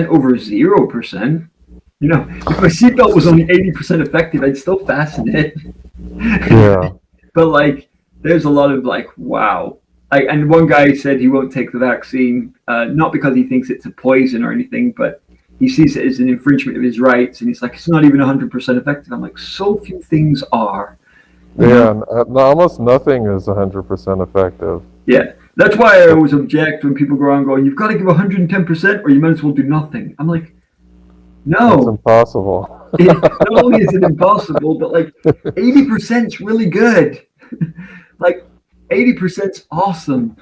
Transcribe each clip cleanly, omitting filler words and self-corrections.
80% over 0%. You know, if my seatbelt was only 80% effective, I'd still fasten it. Yeah. But like, there's a lot of like, wow. And one guy said he won't take the vaccine, not because he thinks it's a poison or anything, but he sees it as an infringement of his rights. And he's like, it's not even 100% effective. I'm like, so few things are. Yeah, almost nothing is 100% effective. Yeah. That's why I always object when people go around going, you've got to give 110% or you might as well do nothing. I'm like, no. It's impossible. Not only is it impossible, but like 80% is really good. Like 80% is awesome.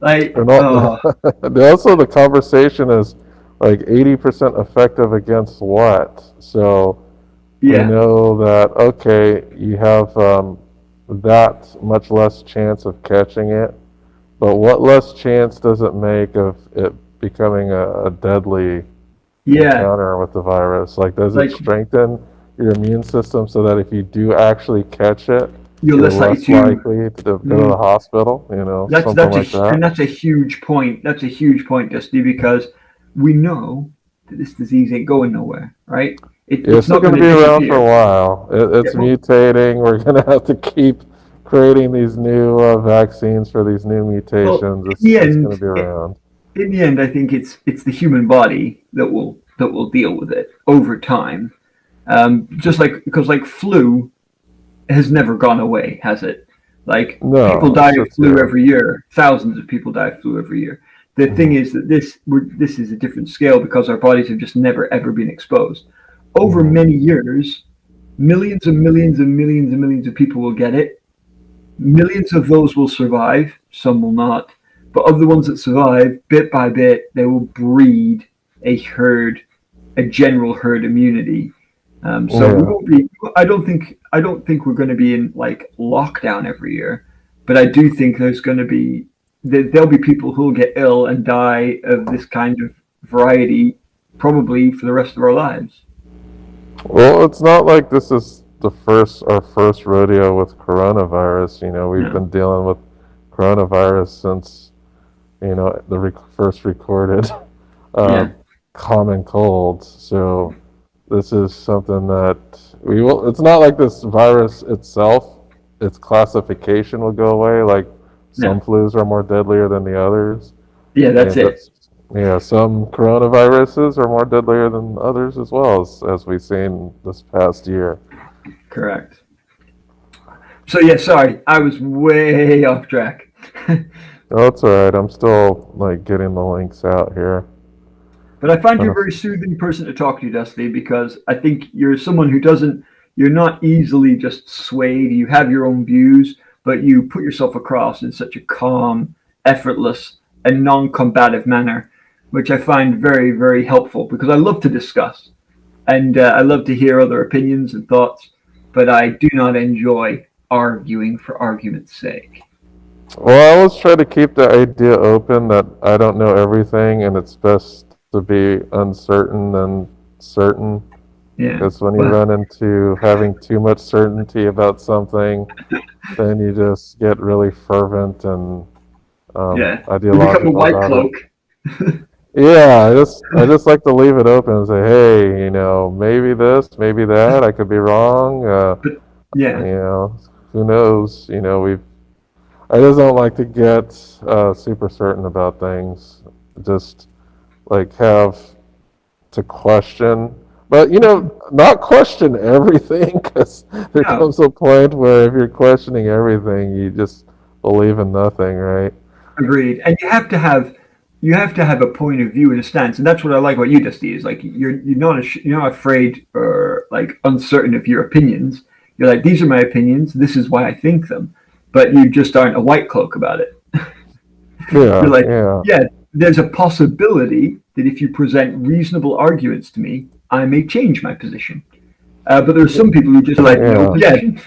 Like, also the conversation is like 80% effective against what? So you know that, okay, you have that much less chance of catching it, but what less chance does it make of it becoming a deadly encounter with the virus? Like, does it strengthen your immune system so that if you do actually catch it, you're less likely to go to the hospital? You know, something like that. And that's a huge point. That's a huge point, Dusty, because we know that this disease ain't going nowhere, right? It's not going to be around for a while. It's mutating. We're going to have to keep creating these new vaccines for these new mutations. Well, it's going to be around. In the end, I think it's the human body that will deal with it over time. Just like, because like flu has never gone away, has it? Like, people die of flu every year. Thousands of people die of flu every year. The thing is that this is a different scale because our bodies have just never ever been exposed. Over many years, millions and millions and millions and millions of people will get it. Millions of those will survive. Some will not. But of the ones that survive, bit by bit, they will breed a general herd immunity. So we won't be. I don't think we're going to be in like lockdown every year, but I do think there'll be people who will get ill and die of this kind of variety, probably for the rest of our lives. Well, it's not like this is our first rodeo with coronavirus. You know, we've been dealing with coronavirus since, you know, the first recorded common cold. So this is something that it's not like this virus itself, its classification will go away. Like some flus are more deadlier than the others. Yeah, that's it. Some coronaviruses are more deadlier than others as well, as we've seen this past year. Correct. So sorry, I was way off track. Oh, it's all right. I'm still like getting the links out here. But I find you're a very soothing person to talk to, Dusty, because I think you're someone you're not easily just swayed. You have your own views, but you put yourself across in such a calm, effortless, and non-combative manner, which I find very, very helpful because I love to discuss and I love to hear other opinions and thoughts, but I do not enjoy arguing for argument's sake. Well, I always try to keep the idea open that I don't know everything and it's best to be uncertain than certain. Yeah. Because when you run into having too much certainty about something, then you just get really fervent and ideological. You become a white cloak. Yeah, I just like to leave it open and say, hey, you know, maybe this, maybe that. I could be wrong. You know, who knows? You know, I just don't like to get super certain about things. Just like have to question, but you know, not question everything, because there comes a point where if you're questioning everything, you just believe in nothing, right? Agreed. And you have to have a point of view and a stance, and that's what I like about you, Dusty. Is like you're not afraid or like uncertain of your opinions. You're like, these are my opinions. This is why I think them, but you just aren't a white cloak about it. You're like, there's a possibility that if you present reasonable arguments to me, I may change my position. But there's some people who just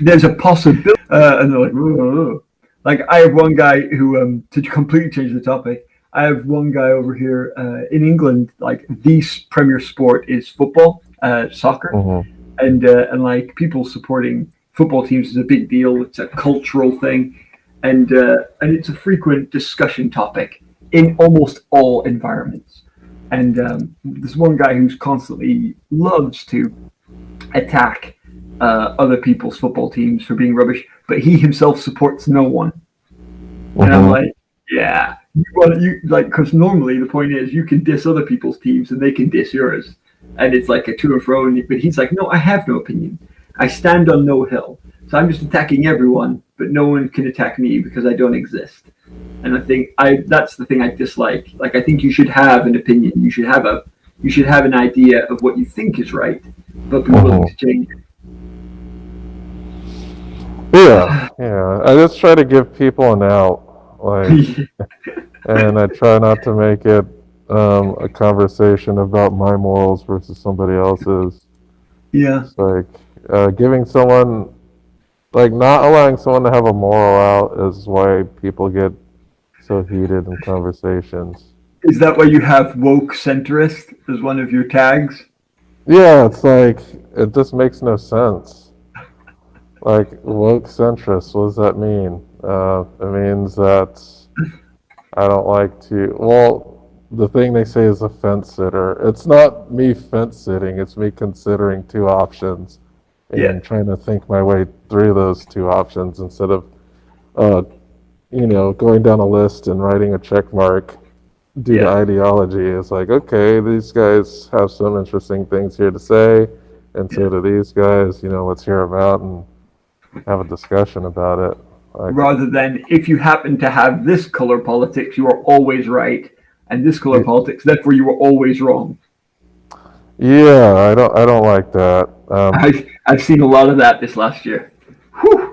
there's a possibility, and they're like, whoa. Like I have one guy who, to completely change the topic, I have one guy over here in England, like the premier sport is football, soccer, and like people supporting football teams is a big deal. It's a cultural thing, and it's a frequent discussion topic in almost all environments. And there's one guy who's constantly loves to attack other people's football teams for being rubbish, but he himself supports no one. And I'm like, yeah, because normally the point is you can diss other people's teams and they can diss yours, and it's like a to and fro. But he's like, no, I have no opinion. I stand on no hill, so I'm just attacking everyone, but no one can attack me because I don't exist. And I think that's the thing I dislike. Like, I think you should have an opinion. You should have an idea of what you think is right, but be willing to change it. Yeah. I just try to give people an out, and I try not to make it a conversation about my morals versus somebody else's. Yeah. It's like giving someone, like not allowing someone to have a moral out is why people get so heated in conversations. Is that why you have woke centrist as one of your tags? Yeah, it's like, it just makes no sense. Like, woke centrist, what does that mean? It means that I don't like to, well, the thing they say is a fence sitter. It's not me fence sitting, it's me considering two options and trying to think my way through those two options instead of, going down a list and writing a check mark due to ideology. It's like, okay, these guys have some interesting things here to say, and so do these guys, let's hear them out and have a discussion about it. Rather than, if you happen to have this color politics, you are always right, and this color politics, therefore you are always wrong. Yeah, I don't like that. I've seen a lot of that this last year. Whew.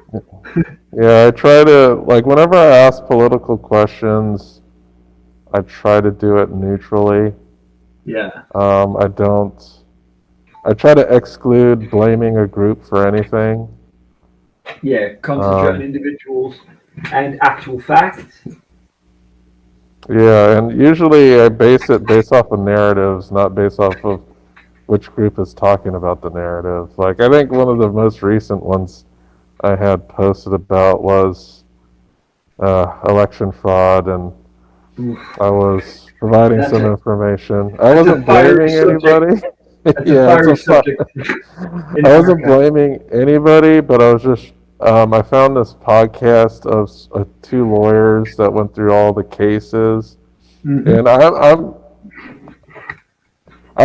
Yeah, I try to, like, whenever I ask political questions, I try to do it neutrally. Yeah. I try to exclude blaming a group for anything. Yeah, concentrate on individuals and actual facts. Yeah, and usually I base off of narratives, not based off of which group is talking about the narrative. Like, I think one of the most recent ones I had posted about was election fraud, and I was providing some information. I wasn't blaming anybody. Yeah, I wasn't blaming anybody, but I was just I found this podcast of two lawyers that went through all the cases, and I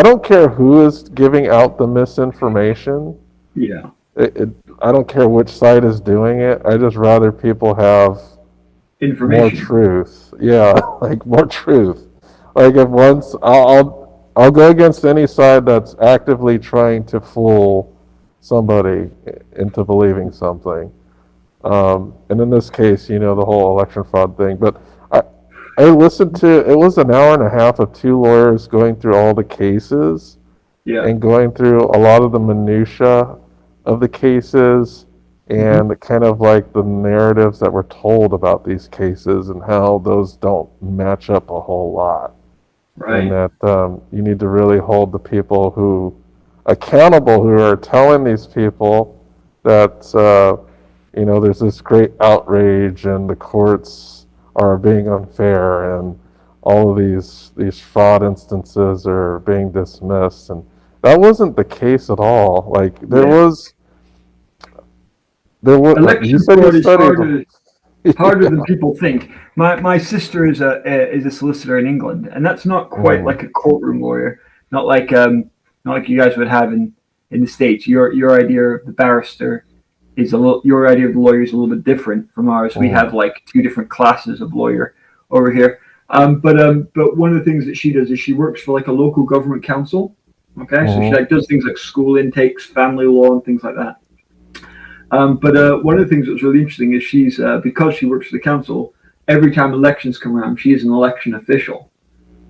don't care who is giving out the misinformation. Yeah. I don't care which side is doing it. I just rather people have information, more truth. Yeah, like more truth. Like, if once I'll go against any side that's actively trying to fool somebody into believing something. And in this case, the whole election fraud thing. But I listened to, it was an hour and a half of two lawyers going through all the cases and going through a lot of the minutia of the cases and kind of like the narratives that were told about these cases and how those don't match up a whole lot. Right. And that you need to really hold the people who accountable, who are telling these people that there's this great outrage and the courts are being unfair and all of these fraud instances are being dismissed, and that wasn't the case at all. Like, there was election fraud is harder than people think. My sister is a solicitor in England, and that's not quite like a courtroom lawyer. Not like you guys would have in the States. Your idea of the barrister is your idea of the lawyer is a little bit different from ours. We have like two different classes of lawyer over here. But one of the things that she does is she works for like a local government council. Okay, so she does things like school intakes, family law, and things like that. But one of the things that's really interesting is she's because she works for the council. Every time elections come around, she is an election official.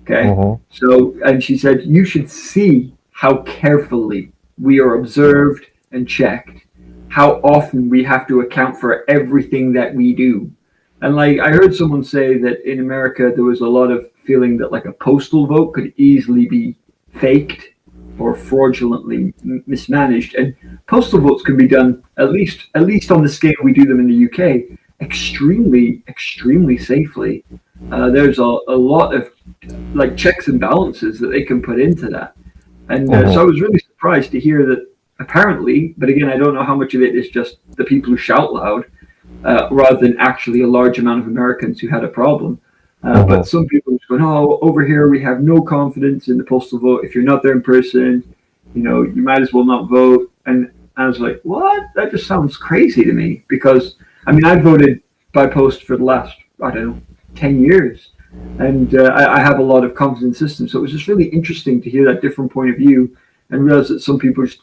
Okay, so, and she said you should see how carefully we are observed and checked. How often we have to account for everything that we do. And like, I heard someone say that in America, there was a lot of feeling that like a postal vote could easily be faked or fraudulently mismanaged. And postal votes can be done, at least on the scale we do them in the UK, extremely, extremely safely. there's a lot of like checks and balances that they can put into that. And so I Mhm. was really surprised to hear that apparently, but again, I don't know how much of it is just the people who shout loud, rather than actually a large amount of Americans who had a problem. But Mhm. some people are just going, oh, over here we have no confidence in the postal vote. If you're not there in person, you might as well not vote. And I was like, what? That just sounds crazy to me because, I mean, I voted by post for the last, I don't know, 10 years. And I have a lot of confidence systems. So it was just really interesting to hear that different point of view and realize that some people just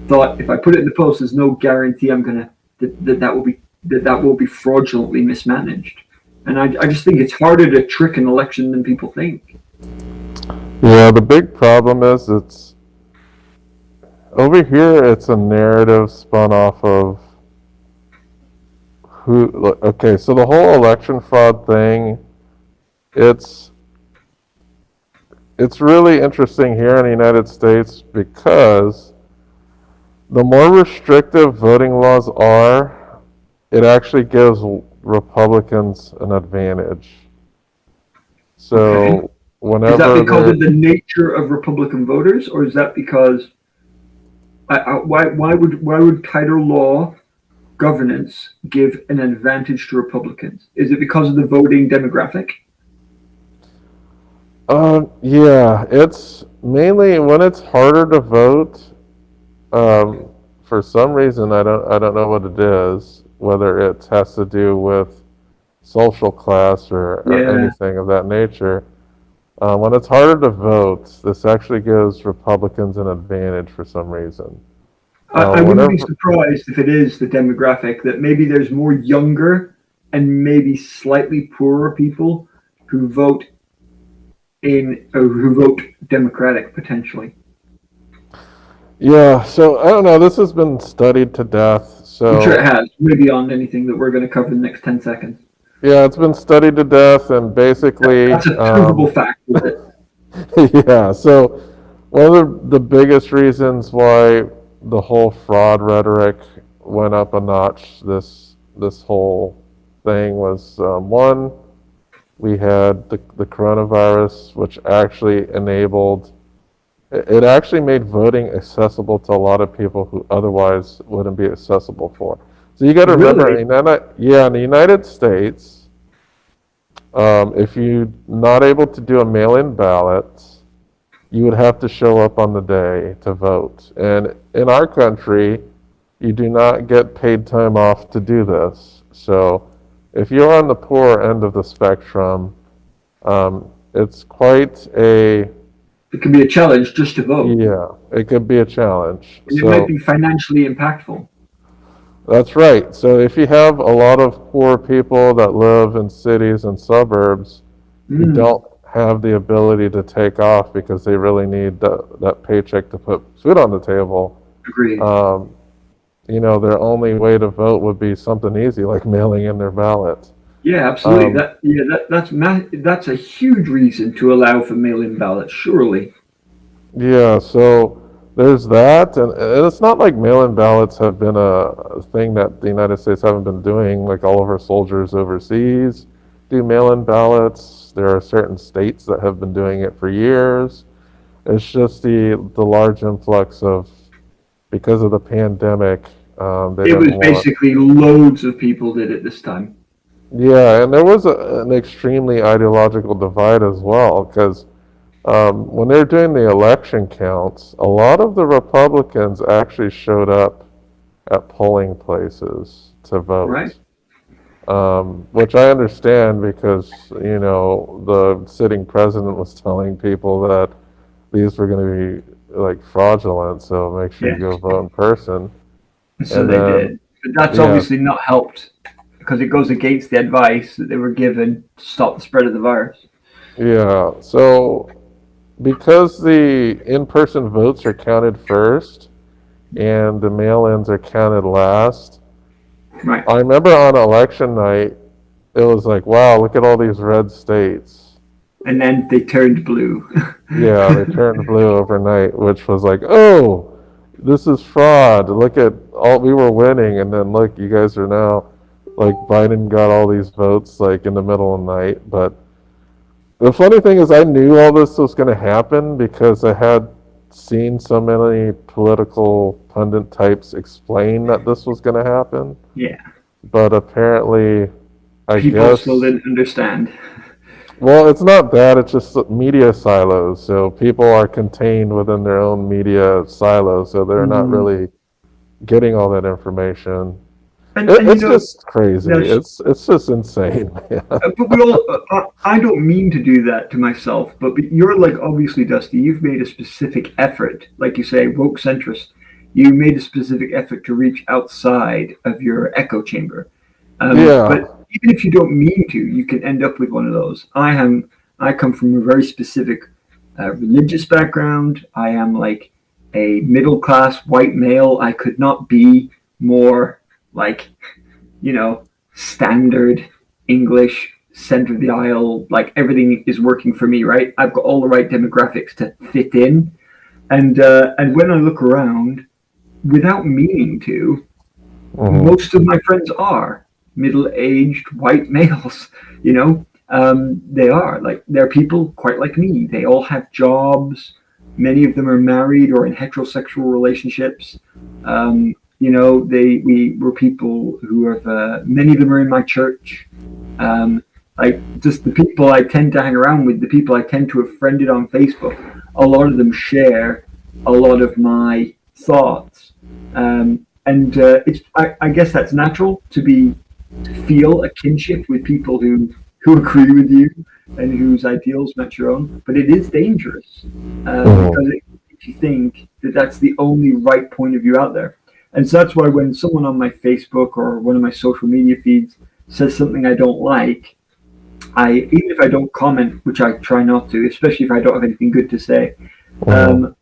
thought if I put it in the post, there's no guarantee I'm going to, that will be fraudulently mismanaged. And I just think it's harder to trick an election than people think. Yeah, the big problem is it's over here. It's a narrative spun off of who. Okay, so the whole election fraud thing. It's it's really interesting here in the United States because the more restrictive voting laws are, it actually gives Republicans an advantage. Okay. So Is that whenever because they're of the nature of Republican voters, or is that because why would tighter law governance give an advantage to Republicans? Is it because of the voting demographic? yeah, it's mainly when it's harder to vote. Um, for some reason, I don't know what it is. Whether it has to do with social class or Yeah, anything of that nature. When it's harder to vote, this actually gives Republicans an advantage for some reason. I wouldn't be Whenever, surprised if it is the demographic that maybe there's more younger and maybe slightly poorer people who vote in or who vote Democratic potentially. yeah, so I don't know. This has been studied to death. I'm sure it So has, way beyond anything that we're going to cover in the next 10 seconds. yeah, it's been studied to death, and basically, That's a provable fact, is it? yeah. So one of the biggest reasons why the whole fraud rhetoric went up a notch this whole thing was one, we had the coronavirus, which actually enabled it actually made voting accessible to a lot of people who otherwise wouldn't be accessible for. So you got to remember, Really? yeah, in the United States, if you're not able to do a mail-in ballot, you would have to show up on the day to vote. And in our country, you do not get paid time off to do this. So if you're on the poor end of the spectrum, it's quite a, It can be a challenge just to vote, yeah, it could be a challenge. and it might So be financially impactful. that's right. So if you have a lot of poor people that live in cities and suburbs who Mm, don't have the ability to take off because they really need that paycheck to put food on the table, agreed. um, their only way to vote would be something easy like mailing in their ballot. Yeah, absolutely. Um, That's a huge reason to allow for mail-in ballots. Surely. yeah, so there's that, and it's not like mail-in ballots have been a thing that the United States haven't been doing. Like all of our soldiers overseas do mail-in ballots. There are certain states that have been doing it for years. It's just the large influx of because of the pandemic, they It didn't was want. basically loads of people did it this time. Yeah, and there was an extremely ideological divide as well because when they were doing the election counts, a lot of the Republicans actually showed up at polling places to Right? vote, which I understand because, the sitting president was telling people that these were going to be like fraudulent, so make sure you Yes. go vote in person. So And they then, did. But that's yeah, obviously not helped because it goes against the advice that they were given to stop the spread of the virus. yeah. So because the in-person votes are counted first and the mail-ins are counted last, Right. I remember on election night, it was like, wow, look at all these red states. And then they turned blue. Yeah, they turned blue overnight, which was like, oh, this is fraud. Look at all we were winning, and then look, you guys are now like Biden got all these votes like in the middle of the night. But The funny thing is, I knew all this was going to happen because I had seen so many political pundit types explain that this was going to happen. Yeah. But apparently, I People still guess, didn't understand. well, it's not that, it's just media silos. So people are contained within their own media silos, so they're not Mm. really getting all that information. And It's just crazy. that's It's just insane, man. but we all. I don't mean to do that to myself, but you're like obviously Dusty. You've made a specific effort, like you say, woke centrist. You made a specific effort to reach outside of your echo chamber. Yeah. But even if you don't mean to, you can end up with one of those. I am. I come from a very specific religious background. I am like a middle class white male. I could not be more like you know standard English, center of the aisle. Like everything is working for me, right? I've got all the right demographics to fit in, and when I look around, without meaning to, Hmm. most of my friends are middle-aged white males. You know, they are like they're people quite like me. They all have jobs. Many of them are married or in heterosexual relationships. We were people who have. Many of them are in my church. Um, like just the people I tend to hang around with, the people I tend to have friended on Facebook. A lot of them share a lot of my thoughts. And I guess that's natural to feel a kinship with people who agree with you and whose ideals match your own. But it is dangerous Hmm. because it makes you think that that's the only right point of view out there. And so that's why when someone on my Facebook or one of my social media feeds says something I don't like, I even if I don't comment, which I try not to, especially if I don't have anything good to say, Hmm. um,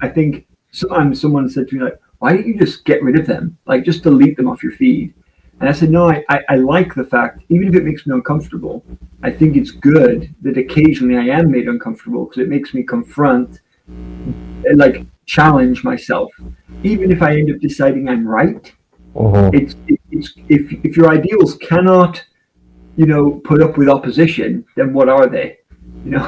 I think sometimes someone said to me like, "Why don't you just get rid of them? Like just delete them off your feed?" And I said, "No, I like the fact, even if it makes me uncomfortable, I think it's good that occasionally I am made uncomfortable because it makes me confront, like challenge myself, even if I end up deciding I'm right. Hmm. It's if your ideals cannot put up with opposition, then what are they? You know,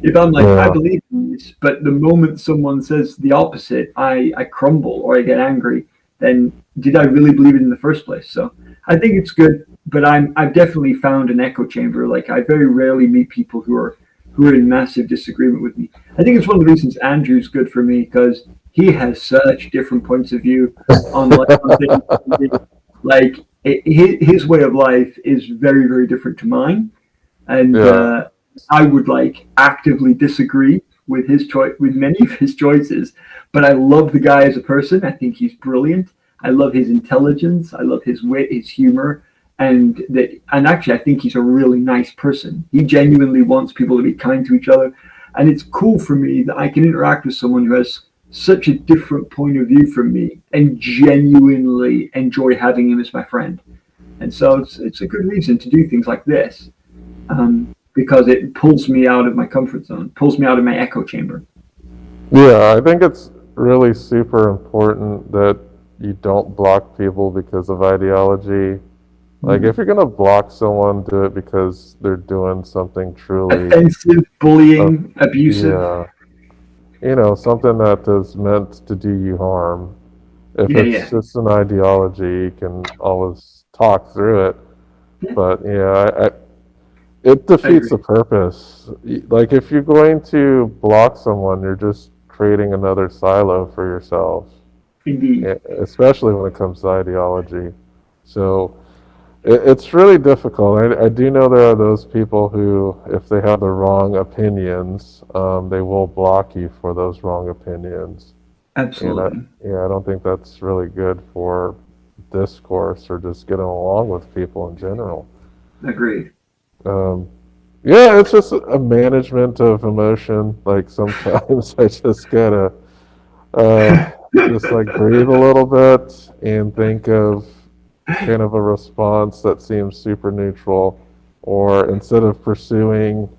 if I'm like, I Yeah. believe in this, but the moment someone says the opposite, I crumble or I get angry, then did I really believe it in the first place? So I think it's good, but I've definitely found an echo chamber. Like I very rarely meet people who are in massive disagreement with me. I think it's one of the reasons Andrew's good for me because he has such different points of view on things. Like his way of life is very very different to mine, and Yeah. I would like actively disagree with his choice with many of his choices. But I love the guy as a person. I think he's brilliant. I love his intelligence. I love his wit, his humor, and actually I think he's a really nice person. He genuinely wants people to be kind to each other, and it's cool for me that I can interact with someone who has such a different point of view from me and genuinely enjoy having him as my friend. And so it's a good reason to do things like this because it pulls me out of my comfort zone, pulls me out of my echo chamber. Yeah, I think it's really super important that you don't block people because of ideology. Like, if Mm. you're gonna block someone, do it because they're doing something truly, Offensive, uh, bullying, abusive. yeah, something that is meant to do you harm. If Yeah, it's yeah, just an ideology, you can always talk through it. yeah. But yeah, it I defeats agree. the purpose. Like, if you're going to block someone, you're just creating another silo for yourself, Indeed. especially when it comes to ideology. So it's really difficult. I do know there are those people who, if they have the wrong opinions, they will block you for those wrong opinions. And Absolutely. yeah, I don't think that's really good for discourse or just getting along with people in general. Agreed. Um, yeah, it's just a management of emotion. Like sometimes I just gotta uh, just like breathe a little bit and think of kind of a response that seems super neutral, or instead of pursuing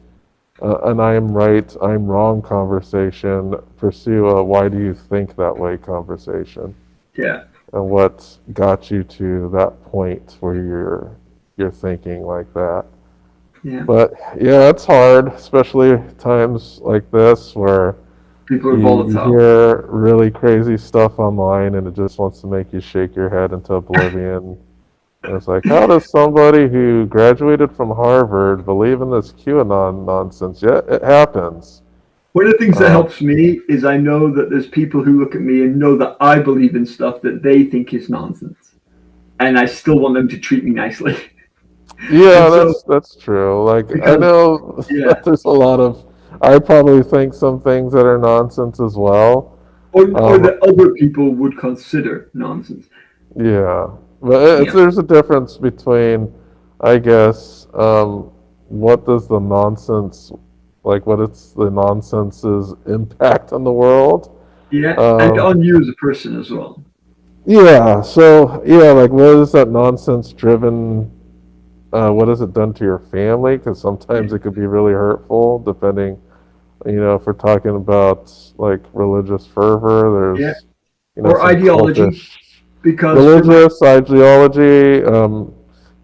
an I'm right, I'm wrong conversation, pursue a why do you think that way conversation, Yeah. and what got you to that point where you're thinking like that. Yeah. But yeah, it's hard, especially times like this where People are you volatile. hear really crazy stuff online and it just wants to make you shake your head into oblivion. And it's like, how does somebody who graduated from Harvard believe in this QAnon nonsense? Yeah, it happens. One of the things that Uh, helps me is I know that there's people who look at me and know that I believe in stuff that they think is nonsense, and I still want them to treat me nicely. yeah, And so, that's true. Like I because know yeah, that there's a lot of. I probably think some things that are nonsense as well. or Um, that other people would consider nonsense. Yeah, but Yeah, there's a difference between, I guess, what does the nonsense, like what is the nonsense's impact on the world? yeah, and Um, on you as a person as well. yeah, so yeah, like what is that nonsense driven? What has it done to your family? Because Yeah, sometimes it could be really hurtful, depending, if we're talking about like religious fervor, yeah, there's, or some ideology, cultish because for my religious ideology,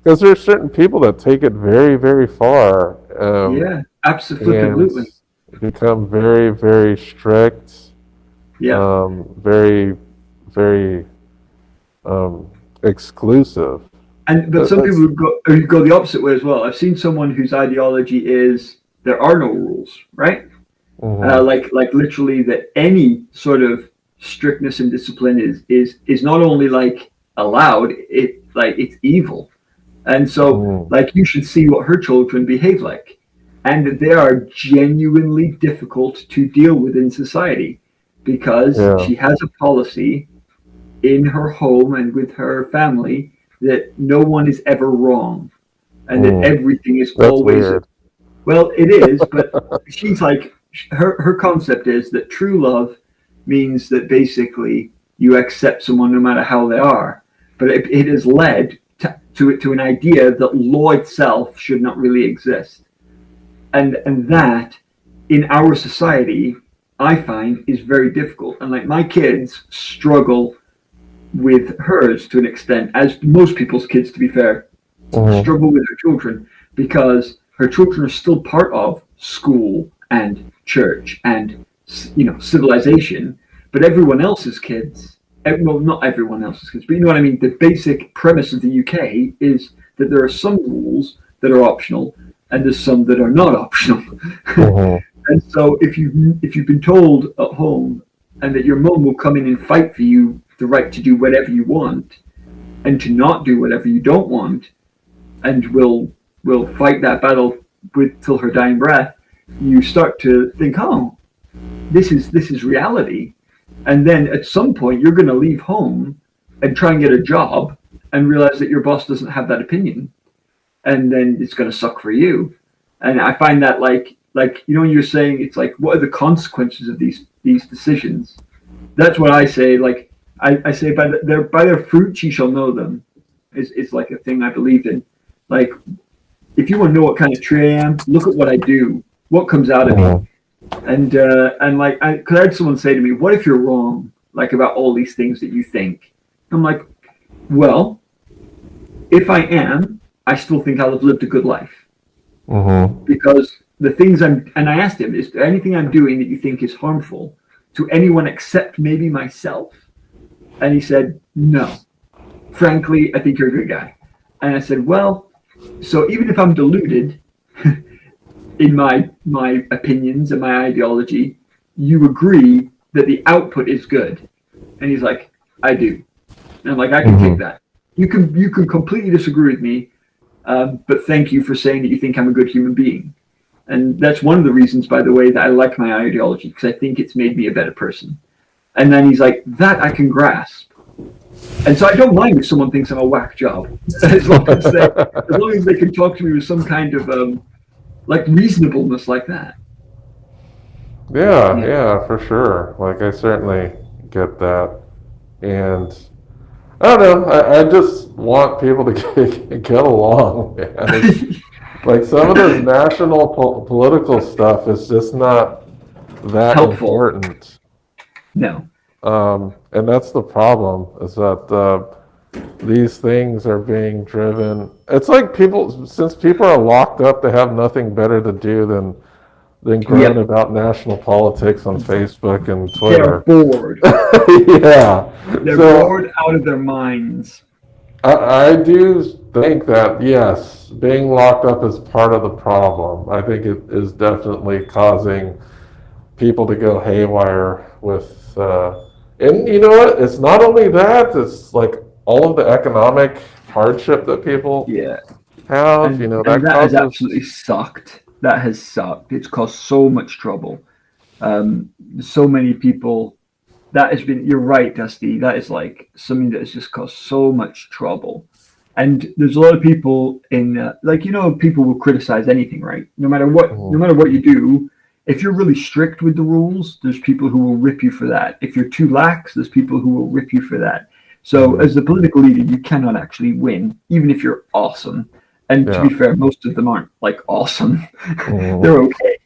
because there's certain people that take it very, very far, yeah, and absolutely, become very, very strict, yeah. very, very exclusive. And but some people That's would go the opposite way as well. I've seen someone whose ideology is there are no rules, right? hmm Like literally that any sort of strictness and discipline is not only like allowed, it's evil. And so hmm like you should see what her children behave like. And they are genuinely difficult to deal with in society because yeah, she has a policy in her home and with her family that no one is ever wrong and that mm, everything is that's always weird. well, it is, but she's like her concept is that true love means that basically you accept someone no matter how they are. But it has led to an idea that law itself should not really exist, and that in our society I find is very difficult. And like my kids struggle with hers to an extent, as most people's kids, to be fair, hmm struggle with her children because her children are still part of school and church and civilization, but everyone else's kids, well, not everyone else's kids, but you know what I mean. The basic premise of the UK is that there are some rules that are optional and there's some that are not optional. hmm And so if you've been told at home and that your mum will come in and fight for you the right to do whatever you want and to not do whatever you don't want, and will fight that battle with till her dying breath, you start to think, oh, this is reality. And then at some point you're going to leave home and try and get a job and realize that your boss doesn't have that opinion, and then it's going to suck for you. And I find that like when you're saying it's like what are the consequences of these decisions? That's what I say. Like I say by their fruits you shall know them. Is like a thing I believe in. Like if you want to know what kind of tree I am, look at what I do, what comes out of me. hmm And like because I had someone say to me, what if you're wrong, like about all these things that you think? I'm like, well, if I am, I still think I'll have lived a good life hmm because the things and I asked him, is there anything I'm doing that you think is harmful to anyone except maybe myself? And he said, no. Frankly, I think you're a good guy. And I said, well, so even if I'm deluded in my opinions and my ideology, you agree that the output is good. And he's like, I do. And I'm like, I can take hmm that. You can completely disagree with me, but thank you for saying that you think I'm a good human being. And that's one of the reasons, by the way, that I like my ideology because I think it's made me a better person. And then he's like, that I can grasp. And so I don't mind if someone thinks I'm a whack job, as long as they can talk to me with some kind of like reasonableness like that. Yeah, Yeah. yeah, for sure. Like I certainly get that, and I don't know. I just want people to get along, man. It's like some of this national political stuff is just not that Helpful. important. No. And that's the problem is that these things are being driven. It's like since people are locked up, they have nothing better to do than groan Yep, about national politics on Facebook and they're Twitter. bored. Yeah. They're So bored out of their minds. I do think that, yes, being locked up is part of the problem. I think it is definitely causing people to go haywire with, and you know what? It's not only that, it's like all of the economic hardship that people Yeah, have, and that that has absolutely causes, sucked. That has sucked. It's caused so much trouble. So many people. That has been. You're right, Dusty. That is like something that has just caused so much trouble. And there's a lot of people in, people will criticize anything, right? No Mhm. matter what you do, if you're really strict with the rules, there's people who will rip you for that. If you're too lax, there's people who will rip you for that. So Mhm. as the political leader, you cannot actually win, even if you're awesome. And to be Yeah. fair, most of them aren't like awesome. Mhm. They're okay.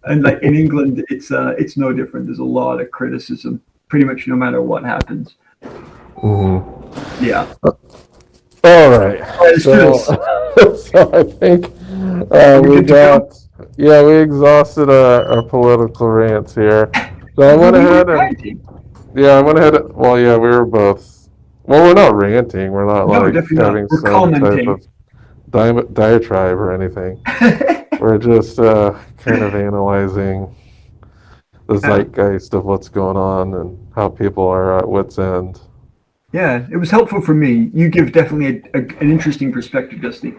And like in England, it's no different. There's a lot of criticism, pretty much no matter what happens. Mhm. Yeah. All right. All right, let's do So, this. so I think Are we we good to go? got, yeah, we exhausted our political rants here. So I Well, went we were ahead and, ranting. yeah, I went ahead. Well, yeah, we were both. Well, we're not ranting. We're not No, like definitely not. having We're some type commenting. of diatribe or anything. We're just kind of analyzing the Yeah, zeitgeist of what's going on and how people are at wits' end. yeah. It was helpful for me. You give definitely an interesting perspective, Dusty.